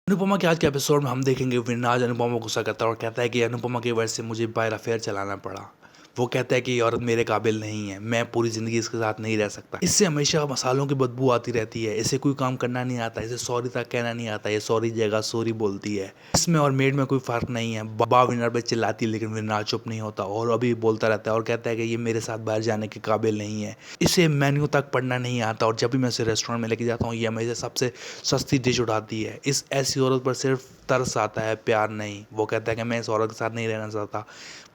अनुपमा के आज के एपिसोड में हम देखेंगे विनाज अनुपमा को गुस्सा करता है और कहता है कि अनुपमा की वजह से मुझे बाहर अफेयर चलाना पड़ा। वो कहता है कि ये औरत मेरे काबिल नहीं है, मैं पूरी ज़िंदगी इसके साथ नहीं रह सकता। इससे हमेशा मसालों की बदबू आती रहती है, इसे कोई काम करना नहीं आता, इसे सॉरी तक कहना नहीं आता, ये सॉरी जगह सॉरी बोलती है। इसमें और मेड में कोई फ़र्क नहीं है। बा विनर पे चिल्लाती है लेकिन विनाज चुप नहीं होता और अभी बोलता रहता है और कहता है कि ये मेरे साथ बाहर जाने के काबिल नहीं है। इसे मेन्यू तक पढ़ना नहीं आता और जब भी मैं इसे रेस्टोरेंट में लेके जाता हूँ ये हमेशा सबसे सस्ती डिश उठाती है। इस ऐसी औरत पर सिर्फ तरस आता है, प्यार नहीं। वो कहता है कि मैं इस औरत के साथ नहीं रहना चाहता।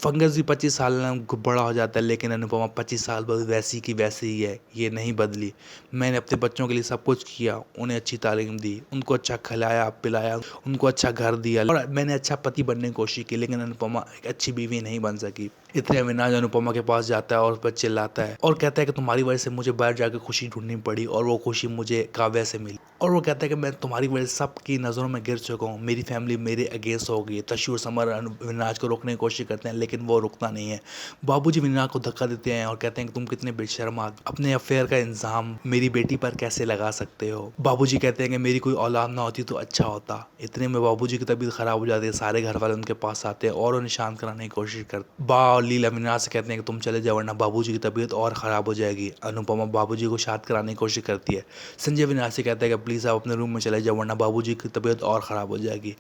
फंगस भी 25 साल में बड़ा हो जाता है लेकिन अनुपमा 25 साल बाद वैसी की वैसी ही है, ये नहीं बदली। मैंने अपने बच्चों के लिए सब कुछ किया, उन्हें अच्छी तालीम दी, उनको अच्छा खिलाया पिलाया, उनको अच्छा घर दिया और मैंने अच्छा पति बनने की कोशिश की लेकिन अनुपमा एक अच्छी बीवी नहीं बन सकी। इतने अविनाश अनुपमा के पास जाता है और उस पर चिल्लाता है और कहता है कि तुम्हारी वजह से मुझे बाहर जाकर खुशी ढूंढनी पड़ी और वो खुशी मुझे काव्या से मिली। और वो कहता है कि मैं तुम्हारी वजह से सबकी नज़रों में गिर चुका हूँ, मेरी फैमिली मेरे अगेंस्ट हो गई है। तशु और समर विनाश को रोकने की कोशिश करते हैं लेकिन वो रुकता नहीं है। बाबूजी विनाश को धक्का देते हैं और कहते हैं कि तुम कितने बेशर्म आदमी, अपने अफेयर का इल्जाम मेरी बेटी पर कैसे लगा सकते हो। बाबूजी कहते हैं कि मेरी कोई औलाद ना होती तो अच्छा होता। इतने में बाबूजी की तबीयत खराब हो जाती है, सारे घर वाले उनके पास आते हैं और उन्हें शांत कराने की कोशिश करते। बा और लीला विनाश से कहते हैं कि तुम चले जाओ वरना बाबूजी की तबीयत और खराब हो जाएगी। अनुपमा बाबूजी को शांत कराने की कोशिश करती है। संजय विनाश से कहता है कि प्लीज़ आप अपने रूम में चले जाओ वरना बाबूजी की तबीयत और ख़राब हो जाएगी।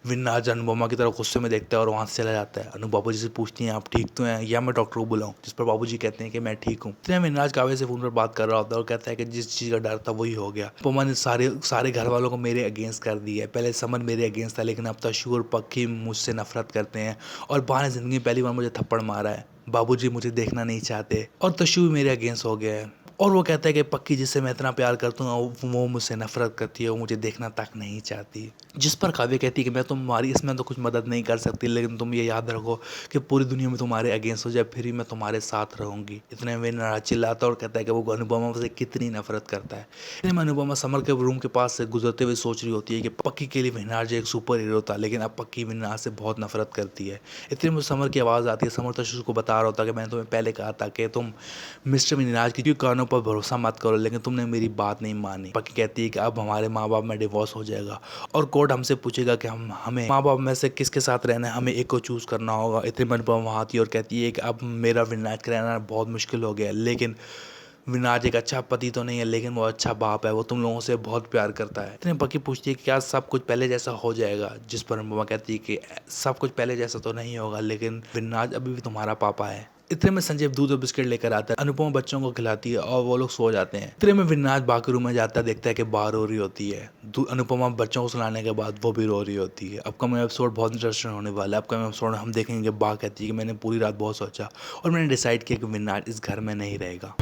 विनाश अनुपमा की तरफ गुस्से में देखता है और वहाँ से चला जाता है। अनु बाबूजी से पूछती हैं आप ठीक तो हैं या मैं डॉक्टर को बुलाऊं, जिस पर बाबूजी कहते हैं कि मैं ठीक हूँ। इतने विनाश काव्य से फोन पर बात कर रहा होता है और कहता है कि जिस चीज़ का डर था वही हो गया। अनुपमा ने सारे घर वालों को मेरे अगेंस्ट कर दिया है। पहले समर मेरे अगेंस्ट था लेकिन अब तशु और पक्की मुझसे नफरत करते हैं और बा ने जिंदगी पहली बार मुझे थप्पड़ मारा है। बाबूजी मुझे देखना नहीं चाहते और तशु भी मेरे अगेंस्ट हो गया है। और वो कहता है कि पक्की जिससे मैं इतना प्यार करता हूँ वो मुझसे नफरत करती है, वो मुझे देखना तक नहीं चाहती। जिस पर काव्य कहती है कि मैं तुम्हारी इसमें तो कुछ मदद नहीं कर सकती लेकिन तुम ये याद रखो कि पूरी दुनिया में तुम्हारे अगेंस्ट हो जाए फिर भी मैं तुम्हारे साथ रहूंगी। इतने में नाराज चिल्लाता और कहता है कि वो अनुपमा से कितनी नफरत करता है। इतने में अनुपमा समर के रूम के पास से गुजरते हुए सोच रही होती है कि पक्की के लिए विनाज एक सुपर हीरो था लेकिन अब पक्की विनाज से बहुत नफरत करती है। इतने में समर की आवाज़ आती है। समर तशु को बता रहा होता है कि मैंने तुम्हें पहले कहा था कि तुम मिस्टर विनाज की कानों पर भरोसा मत करो लेकिन तुमने मेरी बात नहीं मानी। पक्की कहती है कि अब हमारे माँ बाप में डिवोर्स हो जाएगा और कोर्ट हमसे पूछेगा कि हमें माँ बाप में से किसके साथ रहना है, हमें एक को चूज़ करना होगा। इतने मन पर वहाँ आती है और कहती है कि अब मेरा विनाज का रहना बहुत मुश्किल हो गया है लेकिन विनाज एक अच्छा पति तो नहीं है लेकिन वो अच्छा बाप है, वो तुम लोगों से बहुत प्यार करता है। इतने पक्की पूछती है कि क्या सब कुछ पहले जैसा हो जाएगा, जिस पर अनुपमा कहती है कि सब कुछ पहले जैसा तो नहीं होगा लेकिन विनाज अभी भी तुम्हारा पापा है। इतने में संजय दूध और बिस्किट लेकर आता है। अनुपमा बच्चों को खिलाती है और वो लोग सो जाते हैं। इतने में विनाज बाकी रूम में जाता है, देखता है कि बाहर रो रही होती है। अनुपमा बच्चों को सुलाने के बाद वो भी रो रही होती है। अपकमिंग एपिसोड बहुत इंटरेस्टिंग होने वाला है। अपकमिंग एपिसोड हम देखेंगे बा कहती है कि मैंने पूरी रात बहुत सोचा और मैंने डिसाइड किया कि विनाज इस घर में नहीं रहेगा।